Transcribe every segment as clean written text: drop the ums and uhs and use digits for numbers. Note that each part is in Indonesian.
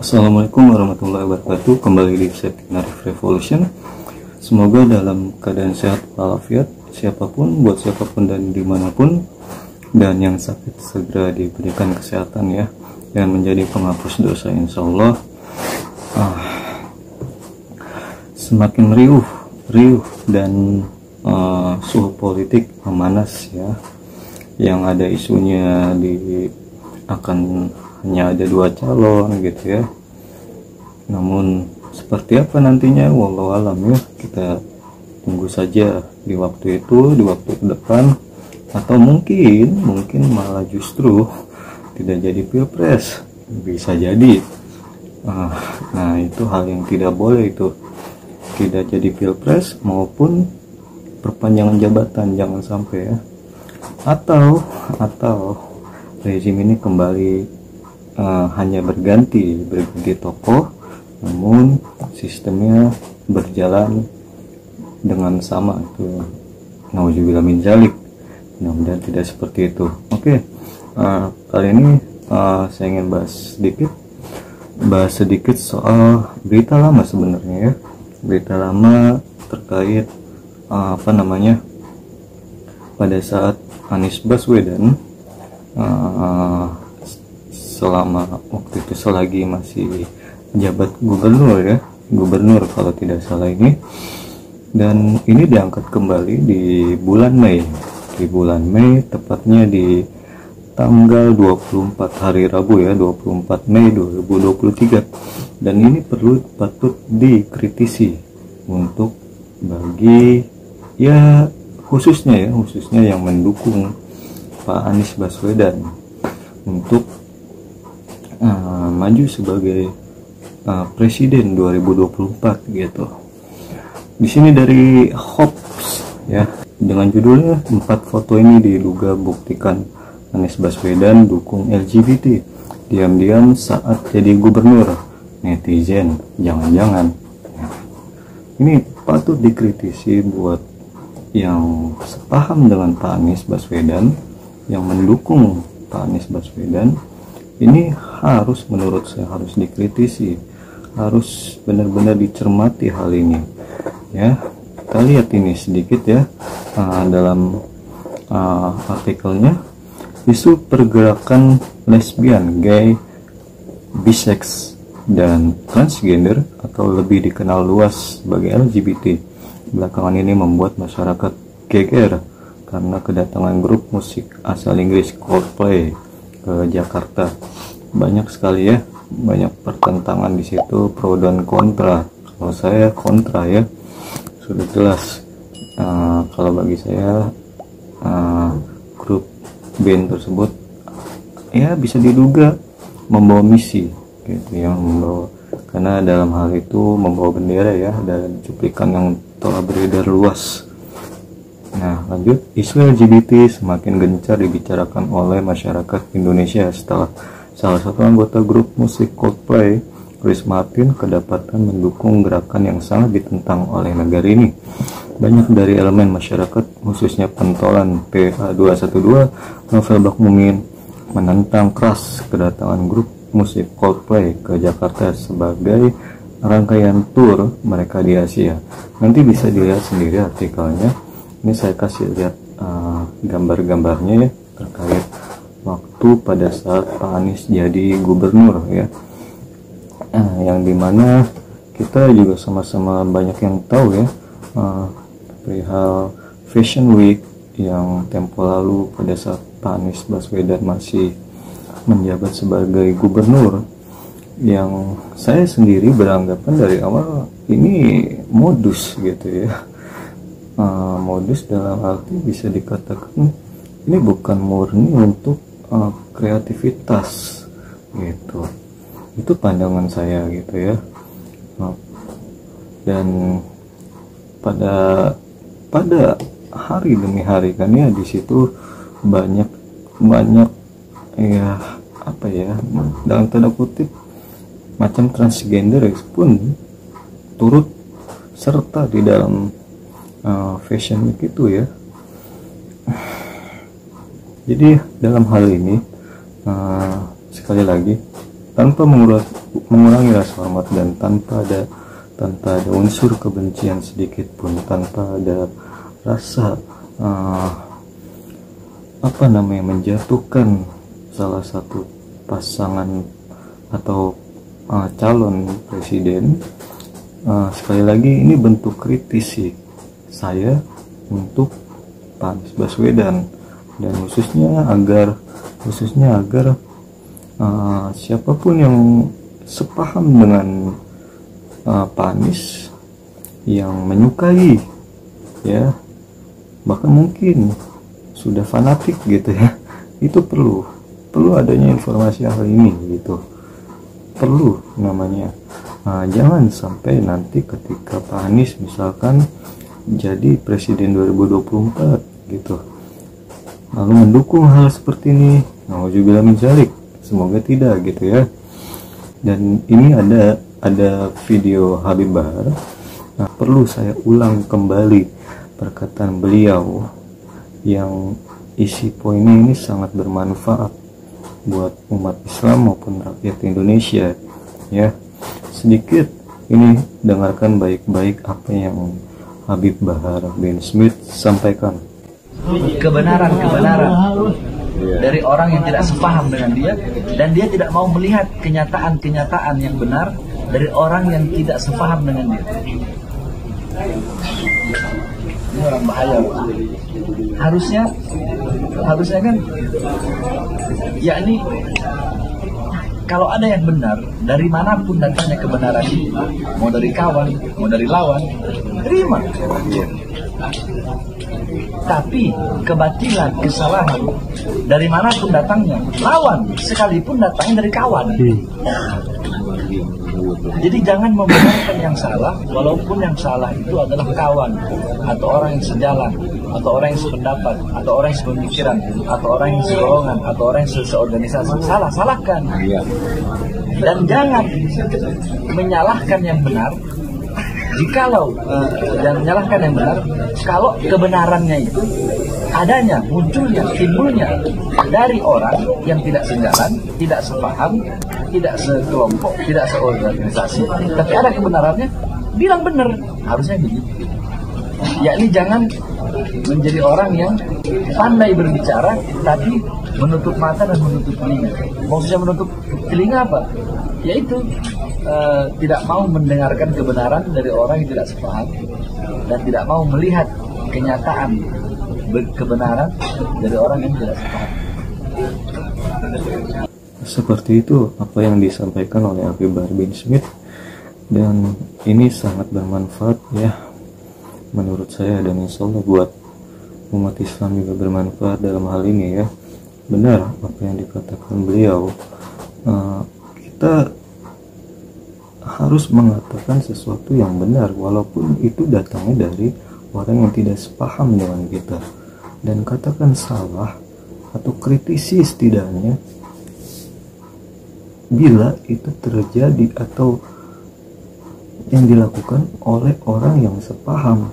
Assalamualaikum warahmatullahi wabarakatuh. Kembali di Septic Revolution. Semoga dalam keadaan sehat walafiat siapapun, buat siapapun dan dimanapun, dan yang sakit segera diberikan kesehatan ya, dan menjadi penghapus dosa insya Allah. Semakin riuh dan suhu politik memanas ya, yang ada isunya akan hanya ada 2 calon gitu ya. Namun seperti apa nantinya wallahu alam ya, kita tunggu saja di waktu itu, di waktu ke depan, atau mungkin malah justru tidak jadi pilpres, bisa jadi. Nah itu hal yang tidak boleh, itu tidak jadi pilpres maupun perpanjangan jabatan, jangan sampai ya. Atau rezim ini kembali hanya berganti tokoh, namun sistemnya berjalan dengan sama. Itu nauzubillah min dzalik, mudah-mudahan tidak seperti itu. Oke, kali ini saya ingin bahas sedikit soal berita lama sebenarnya ya, berita lama terkait pada saat Anies Baswedan selama waktu itu selagi masih jabat gubernur kalau tidak salah ini, dan ini diangkat kembali di bulan Mei, tepatnya di tanggal 24 hari Rabu ya, 24 Mei 2023, dan ini patut dikritisi untuk bagi ya khususnya yang mendukung Pak Anies Baswedan untuk maju sebagai presiden 2024 gitu. Di sini dari Hops ya, dengan judulnya 4 foto ini diduga buktikan Anies Baswedan dukung LGBT, diam-diam saat jadi gubernur, netizen jangan-jangan. Ini patut dikritisi buat yang sepaham dengan Pak Anies Baswedan, yang mendukung Pak Anies Baswedan. Ini menurut saya harus dikritisi, harus benar-benar dicermati hal ini ya. Kita lihat ini sedikit ya, dalam artikelnya, isu pergerakan lesbian, gay, bisex, dan transgender atau lebih dikenal luas sebagai LGBT belakangan ini membuat masyarakat geger karena kedatangan grup musik asal Inggris Coldplay ke Jakarta. Banyak sekali ya, banyak pertentangan di situ, pro dan kontra. Kalau saya kontra ya, sudah jelas. Kalau bagi saya grup band tersebut ya bisa diduga membawa misi gitu ya, karena dalam hal itu membawa bendera ya, dan cuplikan yang telah beredar luas. Nah lanjut, isu LGBT semakin gencar dibicarakan oleh masyarakat Indonesia setelah salah satu anggota grup musik Coldplay, Chris Martin, kedapatan mendukung gerakan yang sangat ditentang oleh negara ini. Banyak dari elemen masyarakat, khususnya pentolan PA212, Novel Bakmumin, menentang keras kedatangan grup musik Coldplay ke Jakarta sebagai rangkaian tur mereka di Asia. Nanti bisa dilihat sendiri artikelnya. Ini saya kasih lihat gambar-gambarnya ya, terkait waktu pada saat Pak Anies jadi gubernur ya, yang dimana kita juga sama-sama banyak yang tahu ya, perihal Fashion Week yang tempo lalu pada saat Pak Anies Baswedan masih menjabat sebagai gubernur, yang saya sendiri beranggapan dari awal ini modus gitu ya. Modus dalam arti bisa dikatakan ini bukan murni untuk kreativitas gitu. Itu pandangan saya gitu ya. Dan pada hari demi hari kan ya, di situ banyak ya dalam tanda kutip macam transgender pun turut serta di dalam fashion week itu ya. Jadi dalam hal ini sekali lagi tanpa mengurangi rasa hormat, dan tanpa ada unsur kebencian sedikit pun, tanpa ada rasa menjatuhkan salah satu pasangan atau calon presiden. Sekali lagi, ini bentuk kritis saya untuk Pak Anies Baswedan, dan khususnya agar siapapun yang sepaham dengan Pak Anies, yang menyukai, ya, bahkan mungkin sudah fanatik gitu ya, itu perlu adanya informasi hal ini gitu, perlu namanya. Jangan sampai nanti ketika Pak Anies misalkan jadi presiden 2024 gitu, lalu mendukung hal seperti ini, nauzubillah min dzalik, semoga tidak gitu ya. Dan ini ada video Habib Bahar. Perlu saya ulang kembali perkataan beliau yang isi poinnya ini sangat bermanfaat buat umat Islam maupun rakyat Indonesia, ya. Sedikit ini dengarkan baik-baik apa yang Habib Bahar bin Smith sampaikan. Kebenaran dari orang yang tidak sepaham dengan dia, dan dia tidak mau melihat kenyataan yang benar dari orang yang tidak sepaham dengan dia. Ini orang bahaya. Harusnya kan, yakni kalau ada yang benar, dari manapun datangnya kebenaran itu, mau dari kawan, mau dari lawan, terima. Tapi kebatilan, kesalahan, dari manapun datangnya, lawan, sekalipun datangnya dari kawan. Jadi jangan membenarkan yang salah, walaupun yang salah itu adalah kawan, atau orang yang sejalan, atau orang yang sependapat, atau orang yang sepemikiran, atau orang yang segolongan, atau orang yang seorganisasi. Salahkan. Dan jangan menyalahkan yang benar. Jikalau dan menyalahkan yang benar, kalau kebenarannya itu adanya, timbulnya dari orang yang tidak sejalan, tidak sepaham, tidak sekelompok, tidak seorganisasi, tapi ada kebenarannya, bilang benar, harusnya begitu. Yakni jangan menjadi orang yang pandai berbicara tapi menutup mata dan menutup telinga. Maksudnya menutup telinga apa? Yaitu tidak mau mendengarkan kebenaran dari orang yang tidak sepaham, dan tidak mau melihat kenyataan kebenaran dari orang yang tidak sepaham. Seperti itu apa yang disampaikan oleh Habib Bahar bin Smith, dan ini sangat bermanfaat ya menurut saya, dan insya Allah buat umat Islam juga bermanfaat dalam hal ini ya. Benar apa yang dikatakan beliau, kita harus mengatakan sesuatu yang benar walaupun itu datangnya dari orang yang tidak sepaham dengan kita, dan katakan salah atau kritisi setidaknya bila itu terjadi atau yang dilakukan oleh orang yang sepaham.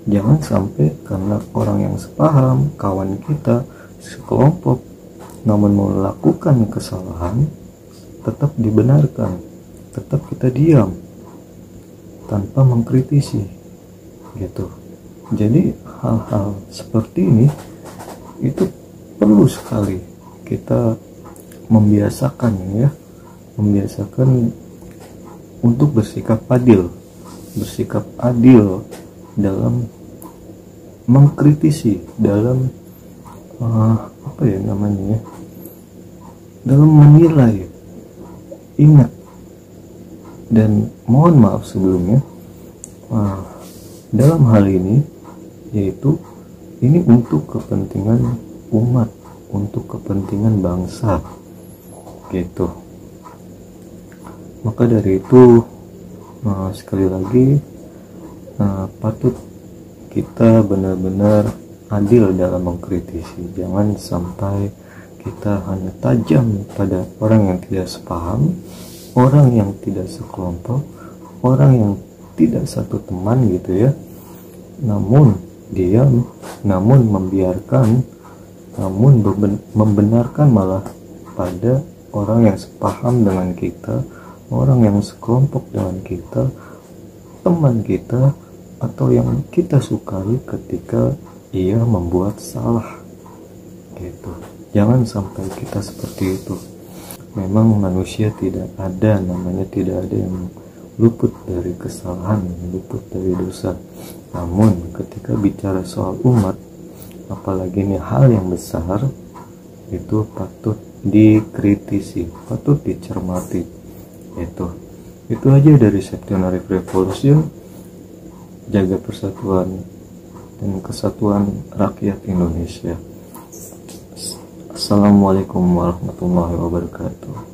Jangan sampai karena orang yang sepaham, kawan kita, sekelompok, namun melakukan kesalahan, tetap dibenarkan, tetap kita diam tanpa mengkritisi gitu. Jadi hal-hal seperti ini itu perlu sekali kita membiasakan ya, membiasakan untuk bersikap adil dalam mengkritisi, dalam dalam menilai. Ingat, dan mohon maaf sebelumnya, dalam hal ini yaitu ini untuk kepentingan umat, untuk kepentingan bangsa gitu. Maka dari itu sekali lagi patut kita benar-benar adil dalam mengkritisi. Jangan sampai kita hanya tajam pada orang yang tidak sepaham, orang yang tidak sekelompok, orang yang tidak satu teman gitu ya, namun diam, namun membiarkan, namun membenarkan malah pada orang yang sepaham dengan kita, orang yang sekelompok dengan kita, teman kita, atau yang kita sukai ketika ia membuat salah gitu. Jangan sampai kita seperti itu. Memang manusia tidak ada yang luput dari kesalahan, luput dari dosa. Namun ketika bicara soal umat, apalagi ini hal yang besar, itu patut dikritisi, patut dicermati. Itu aja dari Septionary Revolution. Jaga persatuan dan kesatuan rakyat Indonesia. Assalamualaikum warahmatullahi wabarakatuh.